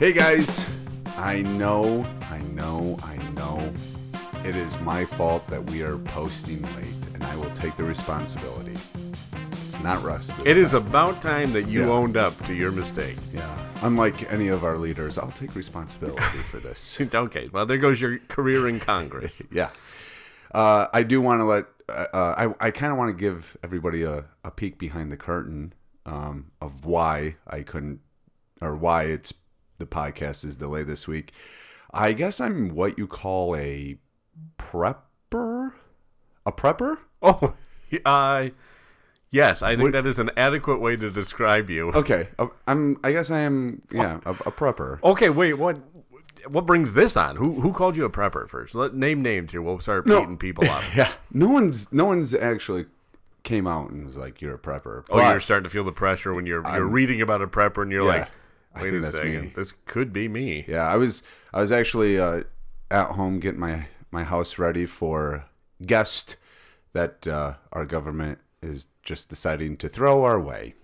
Hey guys, I know. It is my fault that we are posting late, and I will take the responsibility. It's not Russ. It is about time that you owned up to your mistake. Yeah. Unlike any of our leaders, I'll take responsibility for this. Okay, well, there goes your career in Congress. Yeah. I do want to let... I kind of want to give everybody a peek behind the curtain of why I couldn't... or why it's the podcast is delayed this week. I guess I'm what you call a prepper? A prepper? Oh, yes, I think that is an adequate way to describe you. Okay, I guess I am. Yeah, a prepper. Okay, wait. What brings this on? Who called you a prepper first? Name names here. We'll start beating people up. Yeah, no one's actually came out and was like, "You're a prepper." Oh, you're starting to feel the pressure when you're reading about a prepper and you're like, "Wait a second, this could be me." Yeah, I was actually at home getting my house ready for guest that our government is just deciding to throw our way.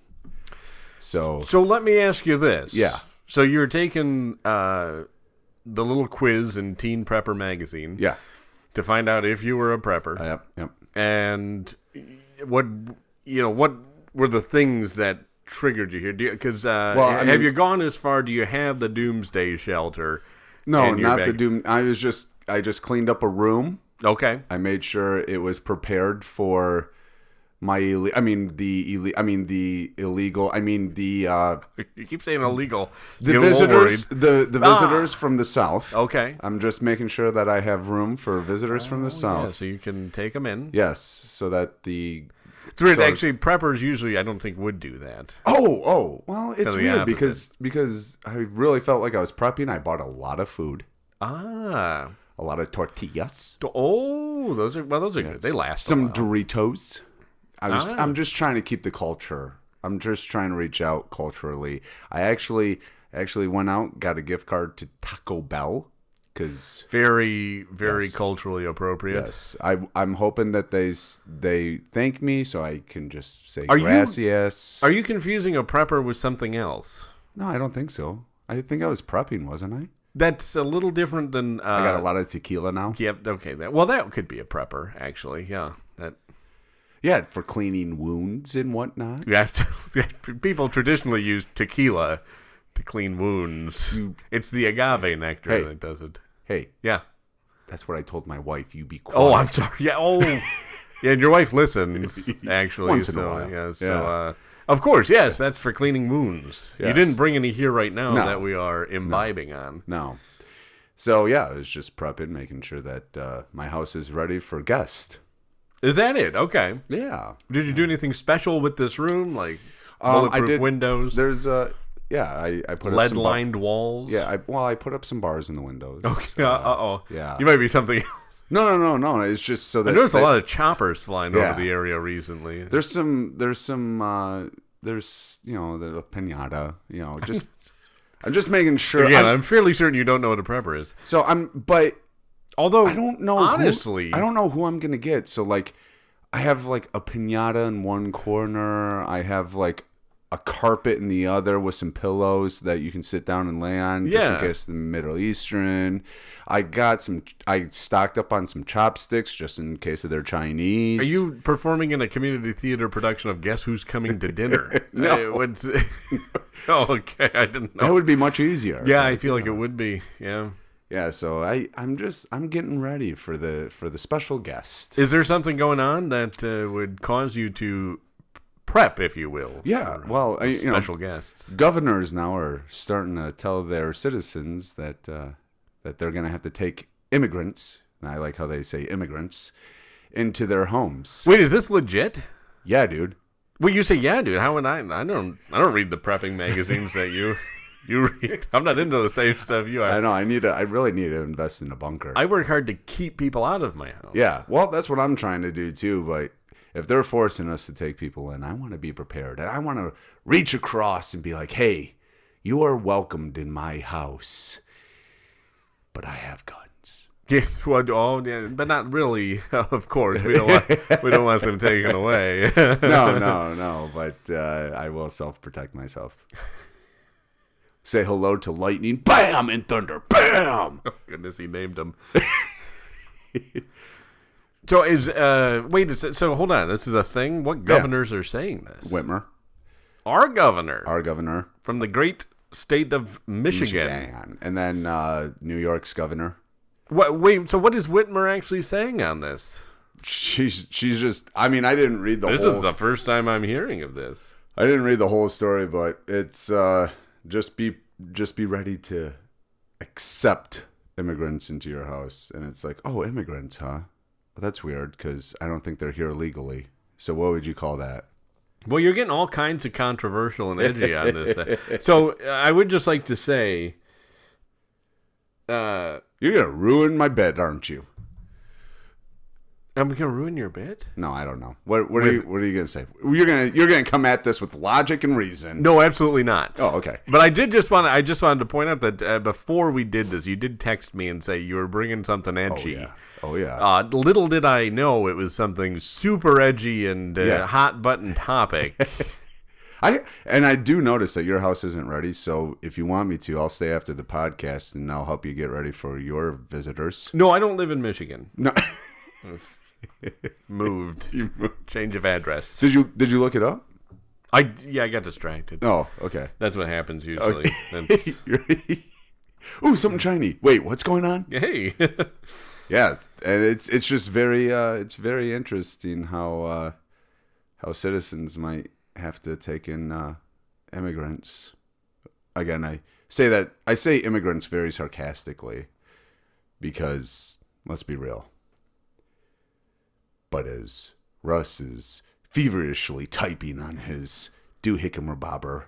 So let me ask you this. Yeah. So you're taking the little quiz in Teen Prepper magazine. Yeah. To find out if you were a prepper. Yep. And what were the things that triggered you here? Because have you gone as far? Do you have the doomsday shelter? No, not the doom. I just cleaned up a room. Okay. I made sure it was prepared for my you keep saying illegal. The visitors the visitors from the south. Okay. I'm just making sure that I have room for visitors from the south. Yeah, so you can take them in. Yes, so that the it's weird. Actually, preppers usually I don't think would do that. Oh, well, it's weird because I really felt like I was prepping. I bought a lot of food. A lot of tortillas. Oh, those are good. They last. Some Doritos. I'm just trying to keep the culture. I'm just trying to reach out culturally. I actually went out, got a gift card to Taco Bell because very culturally appropriate. Yes, I'm hoping that they thank me so I can just say gracias. Are you confusing a prepper with something else? No, I don't think so. I think I was prepping, wasn't I? That's a little different than... I got a lot of tequila now. Yep, okay. That could be a prepper, actually, yeah. Yeah, for cleaning wounds and whatnot. People traditionally use tequila to clean wounds. It's the agave nectar that does it. Hey. Yeah. That's what I told my wife. You be quiet. Oh, I'm sorry. Yeah, yeah, and your wife listens, actually. Once in a while. Yeah, of course, yes, that's for cleaning wounds. Yes. You didn't bring any here right now that we are imbibing on. No. So, yeah, I was just prepping, making sure that my house is ready for guests. Is that it? Okay. Yeah. Did you do anything special with this room? Like bulletproof windows? There's I put up some lead-lined walls? Yeah, I put up some bars in the windows. Okay. Yeah. You might be something else. No. It's just so that I noticed a lot of choppers flying over the area recently. There's some the piñata, just I'm just making sure. Again, I'm fairly certain you don't know what a prepper is. So although I don't know honestly, I don't know who I'm gonna get. So like, I have like a piñata in one corner. I have like a carpet in the other with some pillows that you can sit down and lay on. Just in case the Middle Eastern. I stocked up on some chopsticks just in case of their Chinese. Are you performing in a community theater production of Guess Who's Coming to Dinner? No. Okay, I didn't know. That would be much easier. Yeah, I feel like it would be. Yeah. Yeah, so I'm getting ready for the special guest. Is there something going on that would cause you to prep, if you will? Yeah, well, special guests. Governors now are starting to tell their citizens that they're going to have to take immigrants. And I like how they say immigrants into their homes. Wait, is this legit? Yeah, dude. Well, you say yeah, dude. How would I don't read the prepping magazines that you read. I'm not into the same stuff you are. I know. I really need to invest in a bunker. I work hard to keep people out of my house. Yeah. Well, that's what I'm trying to do too. But if they're forcing us to take people in, I want to be prepared. And I want to reach across and be like, hey, you are welcomed in my house. But I have guns. Yes, well, but not really. Of course, we don't want them taken away. No. But I will self-protect myself. say hello to lightning, bam, and thunder, bam. Oh, goodness, he named them. So so hold on. This is a thing? What governors are saying this? Whitmer. Our governor. Our governor. From the great state of Michigan. And then New York's governor. So what is Whitmer actually saying on this? She's just, I mean, I didn't read the whole... This is the first time I'm hearing of this. I didn't read the whole story, but it's just be ready to accept immigrants into your house. And it's like, oh, immigrants, huh? Well, that's weird because I don't think they're here legally. So what would you call that? Well, you're getting all kinds of controversial and edgy on this. So I would just like to say... you're going to ruin my bed, aren't you? I'm going to ruin your bed? No, I don't know. What are you going to say? You're going to come at this with logic and reason. No, absolutely not. Oh, okay. But I just wanted to point out that before we did this, you did text me and say you were bringing something edgy. Oh yeah. Little did I know it was something super edgy and hot button topic. I do notice that your house isn't ready, so if you want me to, I'll stay after the podcast and I'll help you get ready for your visitors. No, I don't live in Michigan. No. Moved. Change of address. Did you look it up? I got distracted. Oh, okay. That's what happens usually. Okay. Ooh, something shiny. Wait, what's going on? Hey. Yeah, and it's just very interesting how citizens might have to take in immigrants. Again, I say immigrants very sarcastically because let's be real. But as Russ is feverishly typing on his doohickey-bobber,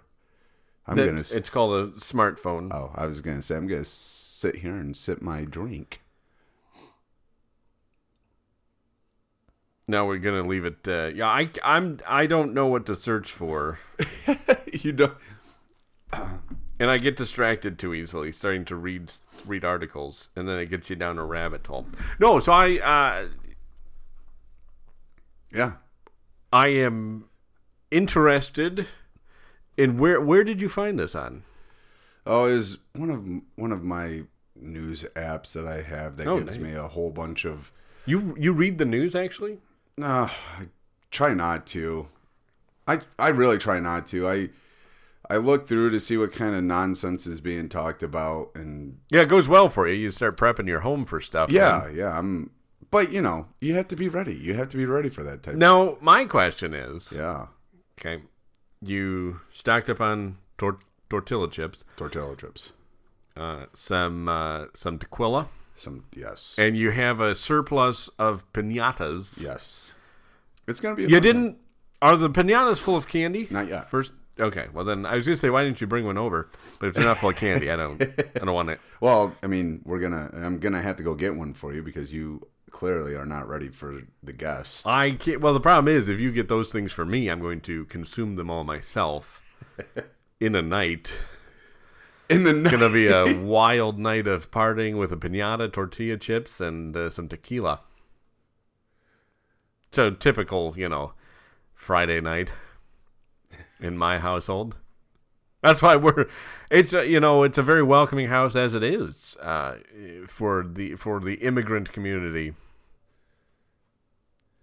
it's called a smartphone. Oh, I was gonna say I'm gonna sit here and sip my drink. Now we're gonna leave it. I don't know what to search for. You don't. And I get distracted too easily, starting to read articles, and then it gets you down a rabbit hole. No, so I am interested in where did you find this on? Oh, it was one of my news apps that I have that gives me a whole bunch of. You read the news actually? I try not to. I really try not to. I look through to see what kind of nonsense is being talked about, and it goes well for you. You start prepping your home for stuff. Yeah. But you have to be ready. You have to be ready for that type. Now, my question is, okay, you stocked up on tortilla chips. Some tequila. Yes. And you have a surplus of piñatas. Yes. It's gonna be. Are the piñatas full of candy? Not yet. First. Okay, well then I was gonna say, why didn't you bring one over? But if they're not full of candy, I don't want it. Well, I mean, I'm gonna have to go get one for you because you clearly are not ready for the guests. I can't. Well, the problem is, if you get those things for me, I'm going to consume them all myself in a night. It's gonna be a wild night of partying with a piñata, tortilla chips, and some tequila. So typical, Friday night in my household. That's why it's a very welcoming house as it is for the immigrant community,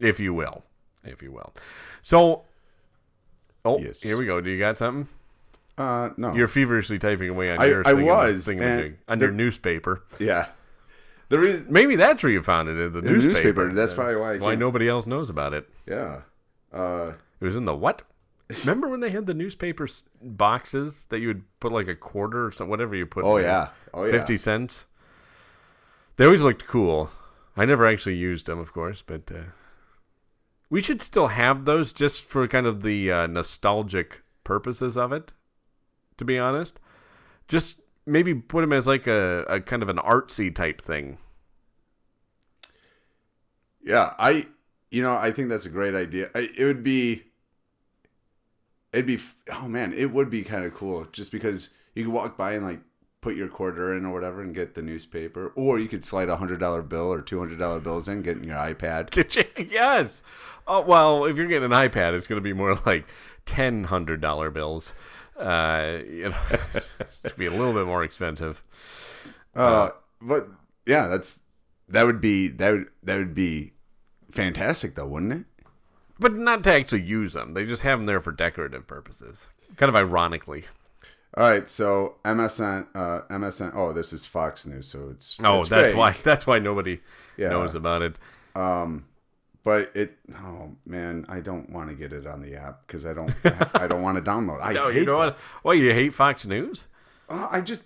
if you will. So, yes. Here we go. Do you got something? No. You're feverishly typing away on yours. On your newspaper. Yeah. Maybe that's where you found it, in the newspaper. That's probably why nobody else knows about it. Yeah. It was in the what? Remember when they had the newspaper boxes that you would put like a quarter or something, whatever you put? 50 cents. They always looked cool. I never actually used them, of course, but we should still have those just for kind of the nostalgic purposes of it, to be honest. Just maybe put them as like a kind of an artsy type thing. Yeah, I think that's a great idea. It would be kind of cool just because you could walk by and like put your quarter in or whatever and get the newspaper, or you could slide $100 bill or $200 bills in, get in your iPad. Yes. Oh, well, if you're getting an iPad, it's going to be more like $100 bills. It'd be a little bit more expensive. But yeah, that would be fantastic, though, wouldn't it? But not to actually use them. They just have them there for decorative purposes. Kind of ironically. All right, so MSN. Oh, this is Fox News, so it's that's fake. That's why nobody knows about it. But oh man, I don't want to get it on the app because I don't want to download. You know what? Well, you hate Fox News? I just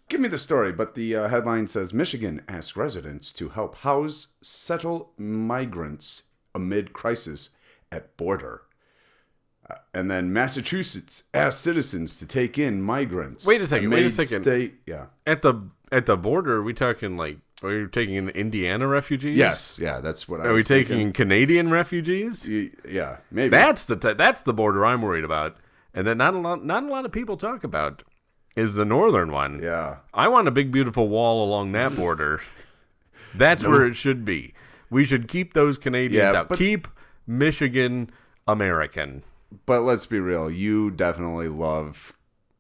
give me the story. But the headline says Michigan asks residents to help house settle migrants amid crisis at border. And then Massachusetts asked citizens to take in migrants. Wait a second. Yeah. At the border, are we talking like, are you taking in Indiana refugees? Yes. Yeah, that's what I was Are we taking thinking. Canadian refugees? Yeah, maybe. That's the border I'm worried about. And that not a lot of people talk about is the northern one. Yeah. I want a big, beautiful wall along that border. That's where it should be. We should keep those Canadians out. Keep Michigan American. But let's be real. You definitely love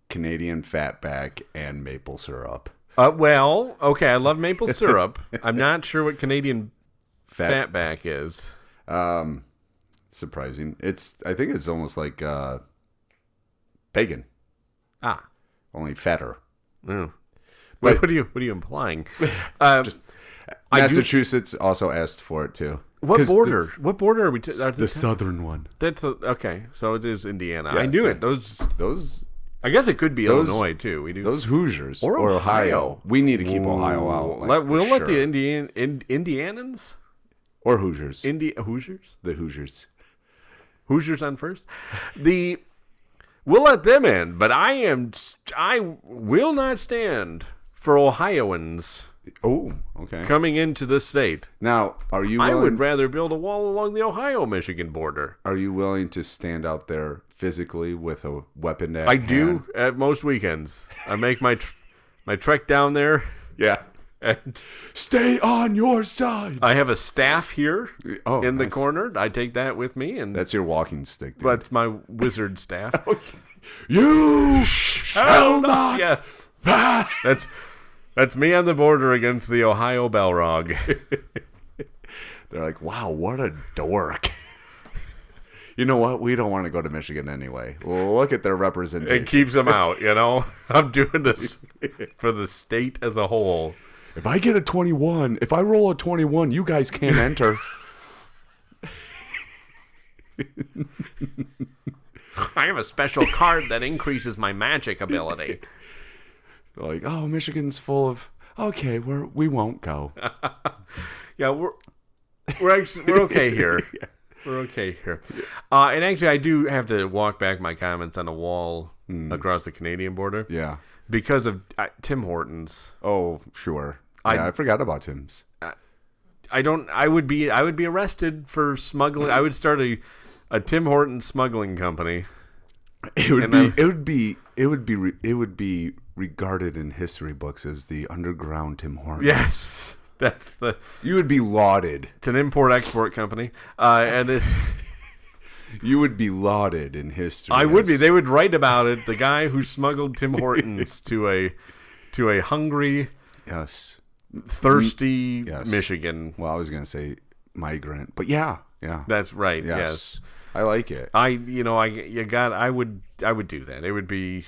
Canadian fatback and maple syrup. Well, okay, I love maple syrup. I'm not sure what Canadian fatback is. Surprising. I think it's almost like bacon. Only fatter. Mm. But what are you implying? Massachusetts also asked for it too. What border? What border are we? The southern one. That's okay. So it is Indiana. Yeah, I knew it. Those. I guess it could be Illinois too. We do those Hoosiers or Ohio. We need to keep Ohio out. We'll let the Indianans or Hoosiers. Hoosiers. The Hoosiers. Hoosiers on first. We'll let them in, but I will not stand for Ohioans. Oh, okay. Coming into the state. Now, are you I would rather build a wall along the Ohio-Michigan border. Are you willing to stand out there physically with a weapon at I hand? do at most weekends. I make my trek down there. Yeah. And stay on your side. I have a staff here in the corner. I take that with me. And that's your walking stick, dude. But my wizard staff. You shall not. Yes. That's me on the border against the Ohio Balrog. They're like, wow, what a dork. You know what? We don't want to go to Michigan anyway. Look at their representation. It keeps them out, I'm doing this for the state as a whole. If I get a 21, if I roll a 21, you guys can't enter. I have a special card that increases my magic ability. Like, oh, Michigan's full of. Okay, we won't go. Yeah, we're okay here. We're okay here. And actually, I do have to walk back my comments on the wall across the Canadian border. Yeah, because of Tim Hortons. Oh, sure. Yeah, I forgot about Tim's. I would be arrested for smuggling. I would start a Tim Hortons smuggling company. It would be regarded in history books as the underground Tim Hortons. Yes, you would be lauded. It's an import-export company, and you would be lauded in history. I would be. They would write about it. The guy who smuggled Tim Hortons to a hungry, thirsty Michigan. Well, I was going to say migrant, but yeah, that's right. Yes. I like it. I would do that. It would be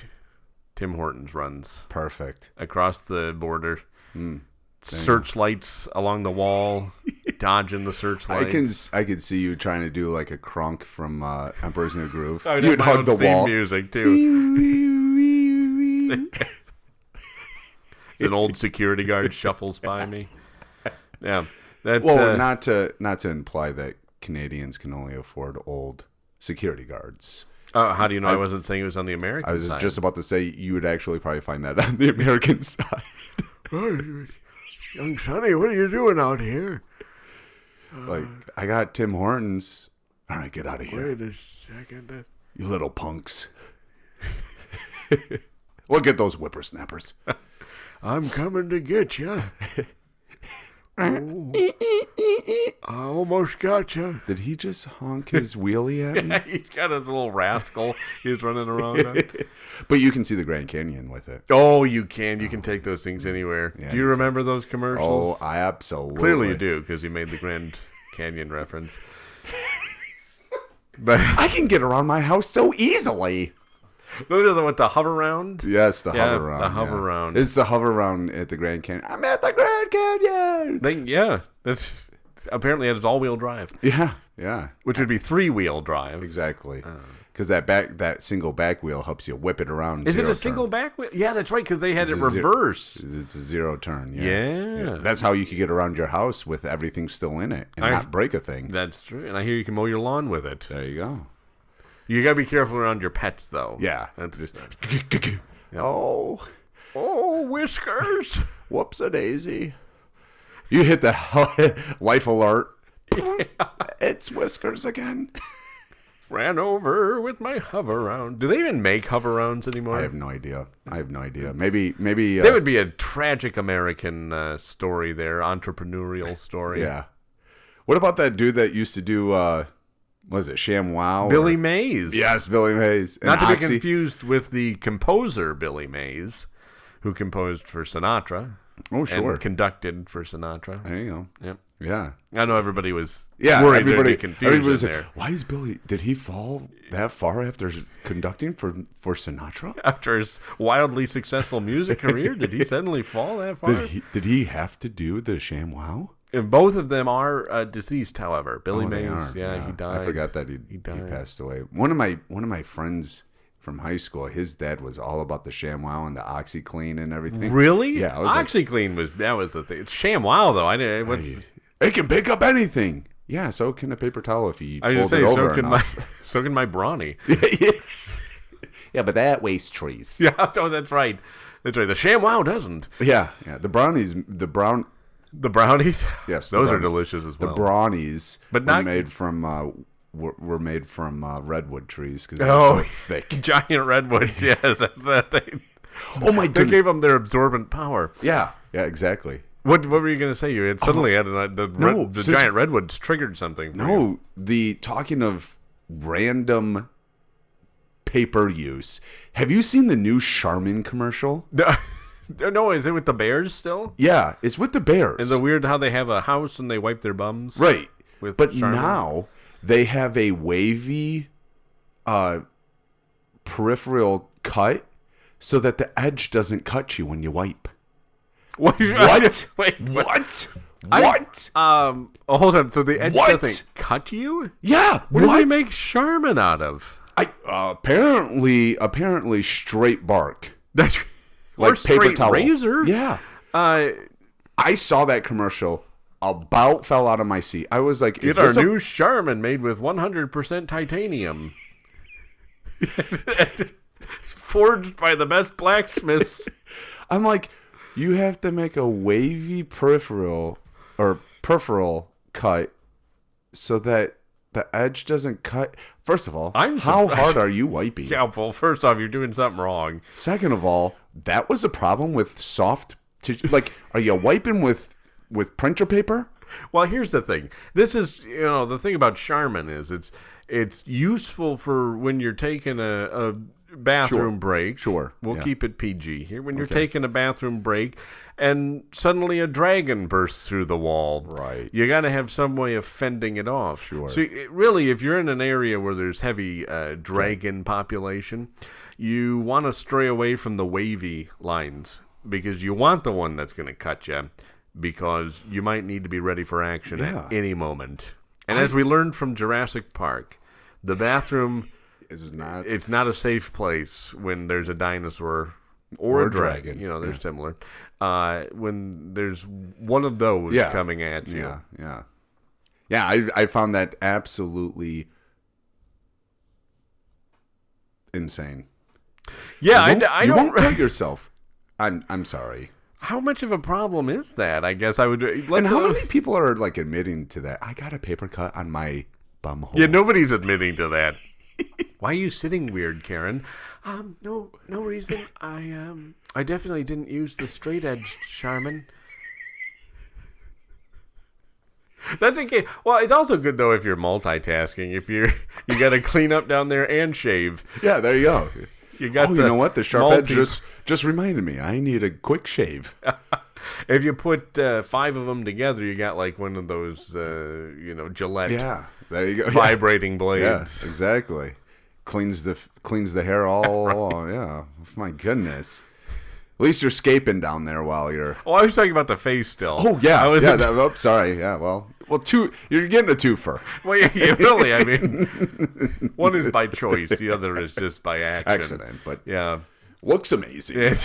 Tim Hortons runs. Perfect. Across the border. Searchlights along the wall, dodging the searchlights. I could see you trying to do like a Kronk from Emperor's New Groove. You'd hug the wall. Music too. An old security guard shuffles by me. Yeah, that's not to imply that Canadians can only afford old security guards. How do you know I wasn't saying it was on the American side? I was just about to say you would actually probably find that on the American side. Young Sonny, what are you doing out here? Like, I got Tim Hortons. All right, get out of here. Wait a second. You little punks. Look at those whippersnappers. I'm coming to get you. I almost got you. Did he just honk his wheelie at me? He's got his little rascal he's running around on. But you can see the Grand Canyon with it. Oh, you can. You can take those things anywhere. Yeah, do you remember those commercials? Oh, I absolutely. Clearly you do, because you made the Grand Canyon reference. But I can get around my house so easily. Those are the what, the hover round? Yes, the hover round. The hover round. It's the hover round at the Grand Canyon. I'm at the Grand Canyon. That's apparently it's all-wheel drive. Yeah. Which would be 3-wheel drive. Exactly. Because that single back wheel helps you whip it around. Is it a single back wheel? Yeah, that's right, because they had it reverse. It's a zero turn. Yeah. That's how you could get around your house with everything still in it and not break a thing. That's true. And I hear you can mow your lawn with it. There you go. You got to be careful around your pets, though. Yeah. That's just... Oh, Whiskers. Whoops-a-daisy. You hit the life alert. Yeah. It's Whiskers again. Ran over with my hover round. Do they even make hover rounds anymore? I have no idea. Maybe. There would be a tragic American story there, entrepreneurial story. Yeah. What about that dude that used to do? Was it ShamWow? Billy Mays. Yes, Billy Mays. Not to be confused with the composer Billy Mays, who composed for Sinatra. Oh, sure. And conducted for Sinatra. There you go. Yep. Yeah. I know everybody was worried there'd be confusion there. Why is Billy... Did he fall that far after conducting for Sinatra? After his wildly successful music career, did he suddenly fall that far? Did he have to do the ShamWow? And both of them are deceased, however. Billy Mays, he died. I forgot that he passed away. One of my friends from high school, his dad was all about the ShamWow and the OxyClean and everything. Really? Yeah. OxyClean was the thing. It's ShamWow though. It can pick up anything. Yeah, so can a paper towel if you fold it over enough. So can my brawny. Yeah, but that wastes trees. Yeah, oh, that's right. That's right. The ShamWow doesn't. Yeah. The brownies. The brownies? Yes, those are delicious as well. The brownies, but not made from redwood trees because they're so thick. Giant redwoods. Yes, that's that thing. Oh my! They gave them their absorbent power. Yeah, exactly. What were you going to say? You had suddenly had the giant redwoods triggered something. Talking of random paper use. Have you seen the new Charmin commercial? No, is it with the bears still? Yeah, it's with the bears. And the weird how they have a house and they wipe their bums? Right. But Charmin. Now they have a wavy peripheral cut so that the edge doesn't cut you when you wipe. What? Wait, what? Hold on. So the edge doesn't cut you? Yeah. What do they make Charmin out of? Apparently straight bark. That's like or paper towel. Razor. Yeah. I saw that commercial. About fell out of my seat. I was like, "Get our new Charmin made with 100% titanium, forged by the best blacksmiths." I'm like, you have to make a wavy peripheral cut so that the edge doesn't cut. First of all, how hard are you wiping? Yeah, well, first off, you're doing something wrong. Second of all, that was a problem with soft tissue. Like, are you wiping with printer paper? Well, here's the thing. This is, the thing about Charmin is it's useful for when you're taking a bathroom break. Sure. We'll keep it PG here. When you're taking a bathroom break and suddenly a dragon bursts through the wall. Right. You got to have some way of fending it off. Sure. So really, if you're in an area where there's heavy dragon population, you want to stray away from the wavy lines because you want the one that's going to cut you. Because you might need to be ready for action at any moment. And as we learned from Jurassic Park, the bathroom it's not a safe place when there's a dinosaur or a dragon. They're similar. When there's one of those coming at you. Yeah, I found that absolutely insane. Yeah, I don't... You won't cut yourself. I'm sorry. How much of a problem is that? I guess I would... And how many people are like admitting to that? I got a paper cut on my bum hole. Yeah, nobody's admitting to that. Why are you sitting weird, Karen? No reason. I definitely didn't use the straight edge, Charmin. That's okay. Well, it's also good though if you're multitasking. If you got to clean up down there and shave. Yeah, there you go. You got. You know what? The sharp edge just reminded me. I need a quick shave. If you put 5 of them together, you got like one of those, Gillette. Yeah, there you go. Vibrating blades. Yeah, exactly. Cleans the hair all. Right. Yeah. My goodness. At least you're scaping down there while you're. Oh, I was talking about the face still. Oh yeah, sorry. Yeah, well, you're getting a twofer. Well, yeah, really. I mean, one is by choice, the other is just by accident. But yeah, looks amazing.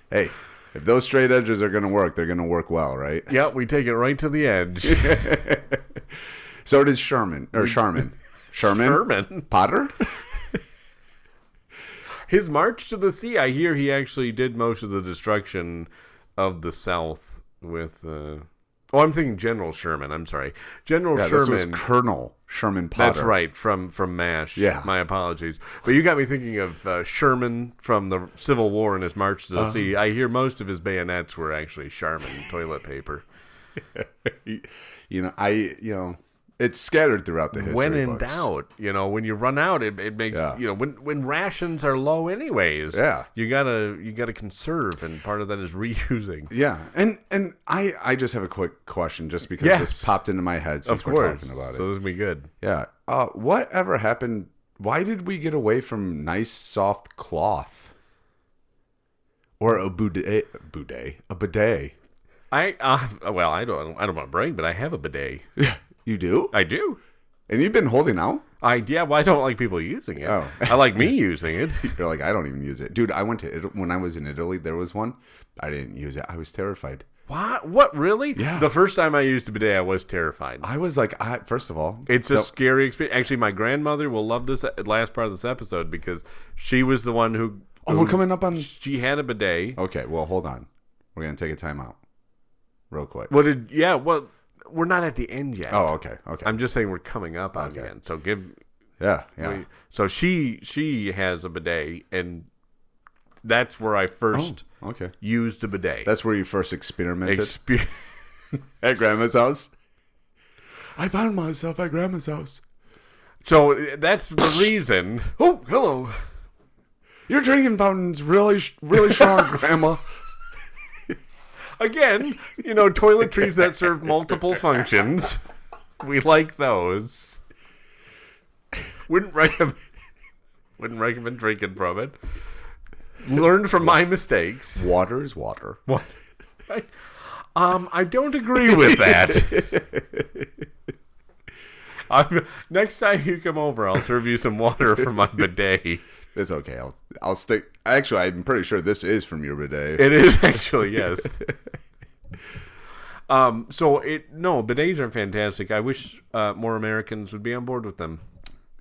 Hey, if those straight edges are going to work, they're going to work well, right? Yeah, we take it right to the edge. So does Sherman. Potter. His march to the sea, I hear he actually did most of the destruction of the South with... I'm thinking General Sherman. I'm sorry. General Sherman. This was Colonel Sherman Potter. That's right, from MASH. Yeah. My apologies. But you got me thinking of Sherman from the Civil War and his march to the sea. I hear most of his bayonets were actually Charmin toilet paper. It's scattered throughout the history when in books. Doubt, when you run out, it makes when rations are low, anyways. Yeah, you gotta conserve, and part of that is reusing. Yeah, and I just have a quick question, just because this popped into my head since we're talking about it. So this will be good. Yeah. Whatever happened? Why did we get away from nice soft cloth or a bidet? A bidet. I don't want to brag, but I have a bidet. You do? I do. And you've been holding out? Well, I don't like people using it. Oh. I like me using it. You're like, I don't even use it. Dude, I went to Italy. When I was in Italy, there was one. I didn't use it. I was terrified. What? Really? Yeah. The first time I used a bidet, I was terrified. I was like, first of all. It's a scary experience. Actually, my grandmother will love this last part of this episode because she was the one who... we're coming up on... She had a bidet. Okay, well, hold on. We're going to take a time out. Real quick. We're not at the end yet. Oh, okay. I'm just saying we're coming up on the end. So Yeah. So she has a bidet, and that's where I first used a bidet. That's where you first experimented? At Grandma's house? I found myself at Grandma's house. So that's the reason. Oh, hello. Your drinking fountain's really, really strong, Grandma. Again, toiletries that serve multiple functions. We like those. Wouldn't recommend drinking from it. Learn from my mistakes. Water is water. What? I don't agree with that. Next time you come over, I'll serve you some water from my bidet. It's okay. I'll stick. Actually, I'm pretty sure this is from your bidet. It is actually, yes. Bidets are fantastic. I wish more Americans would be on board with them.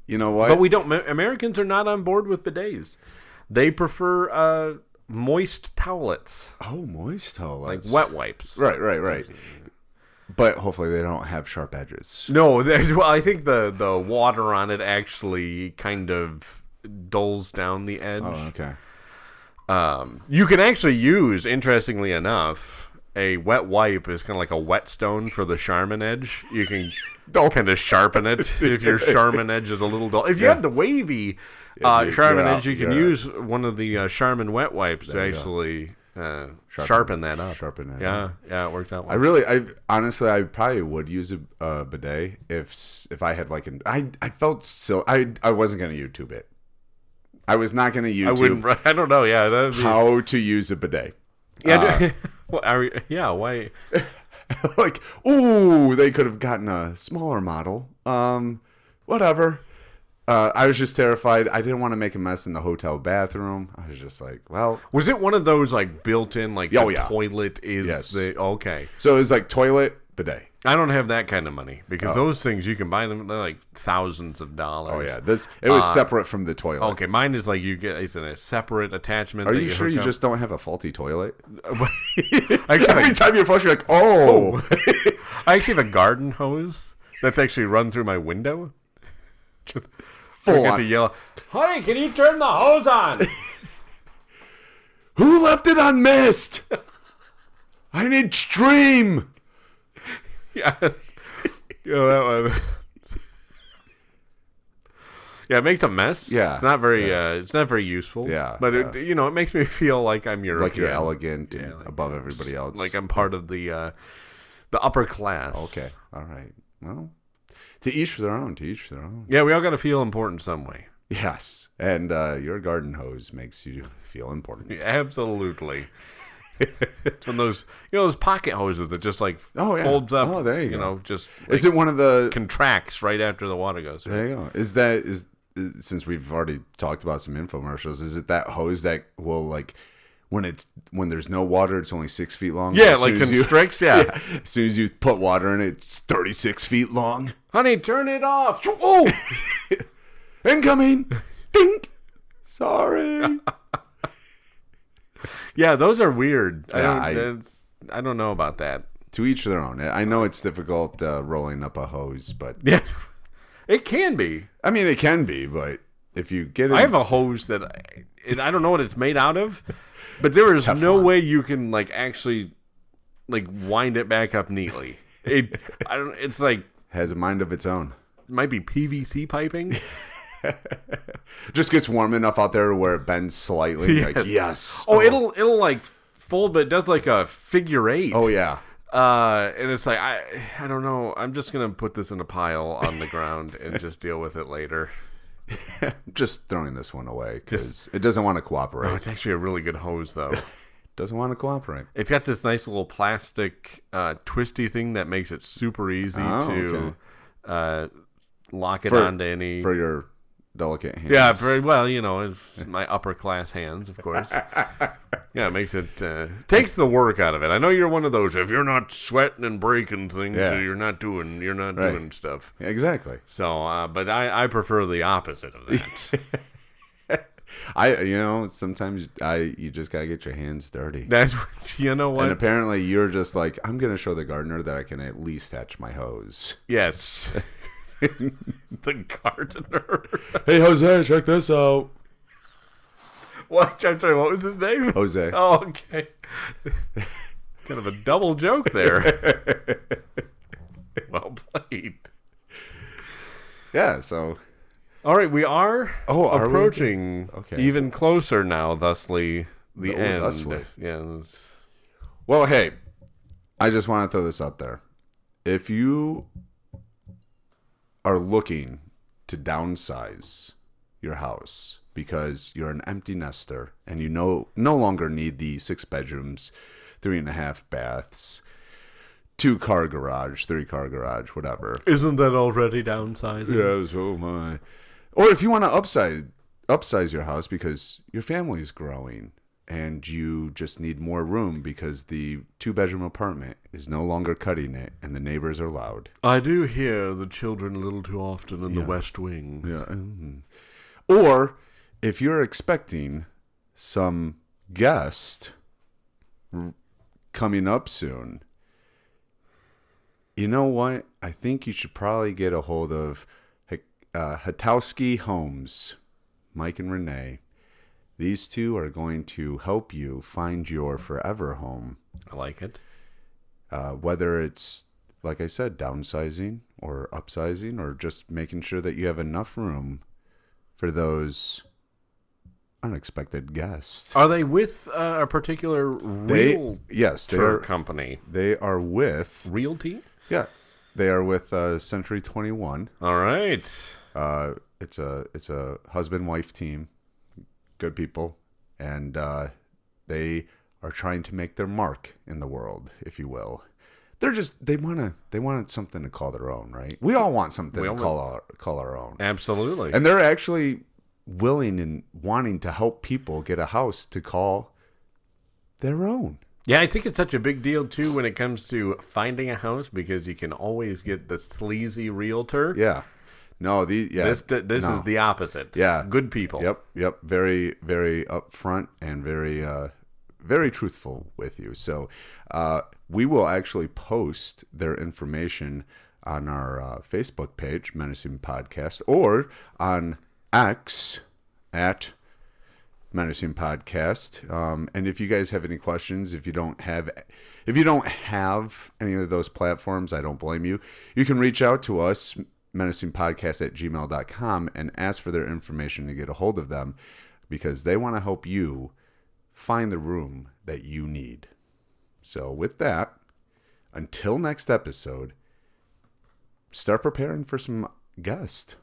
You know what? But we don't. Americans are not on board with bidets. They prefer moist towelettes. Oh, moist towelettes. Like wet wipes. Right. But hopefully they don't have sharp edges. No, I think the water on it actually kind of dulls down the edge. Oh, okay. You can actually use, interestingly enough, a wet wipe is kind of like a whetstone for the Charmin edge. You can kind of sharpen it if your Charmin edge is a little dull. If you have the wavy Charmin edge, you can use one of the Charmin wet wipes to actually sharpen that up. Yeah, it worked out well. I honestly, I probably would use a bidet if I had like I felt silly. I wasn't going to YouTube it. I was not going to YouTube. I don't know. Yeah, how to use a bidet. Yeah. Why? Like, they could have gotten a smaller model. Whatever. I was just terrified. I didn't want to make a mess in the hotel bathroom. I was just like, well. Was it one of those like built-in, like toilet is okay. So it was like toilet, bidet. I don't have that kind of money because those things you can buy them, they're like thousands of dollars. Oh yeah, it was separate from the toilet. Okay, mine is like it's in a separate attachment. Are you sure you just don't have a faulty toilet? Every time you're flush, you're like, oh. I actually have a garden hose that's actually run through my window. Forget to yell, honey, can you turn the hose on? Who left it on mist? I need stream. Yes. That one. Yeah, it makes a mess. Yeah. It's not very useful. Yeah. But it makes me feel like I'm European. Like you're elegant and above everybody else. Like I'm part of the upper class. Okay. All right. Well, to each their own. Yeah, we all got to feel important some way. Yes. And your garden hose makes you feel important. Yeah, absolutely. It's one of those pocket hoses that just like folds up. Oh, there you go. Just is it one of the contracts right after the water goes? There you go. Is since we've already talked about some infomercials, is it that hose that will like when there's no water, it's only 6 feet long? Yeah, like constricts. Yeah. As soon as you put water in it, it's 36 feet long. Honey, turn it off. Oh, incoming. Dink. Sorry. Yeah, those are weird. Yeah, I don't know about that. To each their own. I know it's difficult rolling up a hose, but yeah, it can be. I mean, it can be, but if you get it, I have a hose that I don't know what it's made out of, but there is no way you can like actually like wind it back up neatly. It's like has a mind of its own. It might be PVC piping. Just gets warm enough out there where it bends slightly. Yes. Like, yes. Oh, it'll like fold, but it does like a figure 8. Oh yeah. And it's like I don't know. I'm just gonna put this in a pile on the ground and just deal with it later. Just throwing this one away because it doesn't want to cooperate. Oh, it's actually a really good hose though. Doesn't want to cooperate. It's got this nice little plastic twisty thing that makes it super easy to lock it onto any for your delicate hands. Yeah, very well. It's my upper class hands, of course. Yeah, it makes it takes the work out of it. I know you're one of those. If you're not sweating and breaking things, so you're not doing stuff. Exactly. So, but I prefer the opposite of that. Sometimes you just gotta get your hands dirty. That's what. And apparently you're just like, I'm gonna show the gardener that I can at least touch my hose. Yes. The gardener. Hey Jose, check this out. What? I'm sorry, what was his name? Jose. Oh, okay. Kind of a double joke there. Well played. Yeah, so all right, we are approaching even closer now, thusly the end. Thusly. Yes. Well, hey, I just want to throw this out there. If you are looking to downsize your house because you're an empty nester and you no longer need the 6 bedrooms, 3.5 baths, 2-car garage, 3-car garage, whatever. Isn't that already downsizing? Yes, oh my. Or if you want to upsize your house because your family's growing and you just need more room because the 2-bedroom apartment is no longer cutting it and the neighbors are loud. I do hear the children a little too often in the West Wing. Yeah. Mm-hmm. Or if you're expecting some guest coming up soon, you know what? I think you should probably get a hold of Hatowski Homes, Mike and Renee. These two are going to help you find your forever home. I like it. Whether it's, like I said, downsizing or upsizing or just making sure that you have enough room for those unexpected guests. Are they with a particular realtor company? They are with... Realty? Yeah. They are with Century 21. All right. It's a husband-wife team. Good people, and they are trying to make their mark in the world, if you will. They want something to call their own, right? We all want something to call our own. Absolutely. And they're actually willing and wanting to help people get a house to call their own. Yeah, I think it's such a big deal too when it comes to finding a house because you can always get the sleazy realtor. Yeah. No, this is the opposite. Yeah, good people. Yep. Very, very upfront and very, very truthful with you. So, we will actually post their information on our Facebook page, Menacing Podcast, or on X at Menacing Podcast. And if you guys have any questions, if you don't have any of those platforms, I don't blame you. You can reach out to us, menacingpodcast@gmail.com, and ask for their information to get a hold of them, because they want to help you find the room that you need. So with that, until next episode, start preparing for some guests.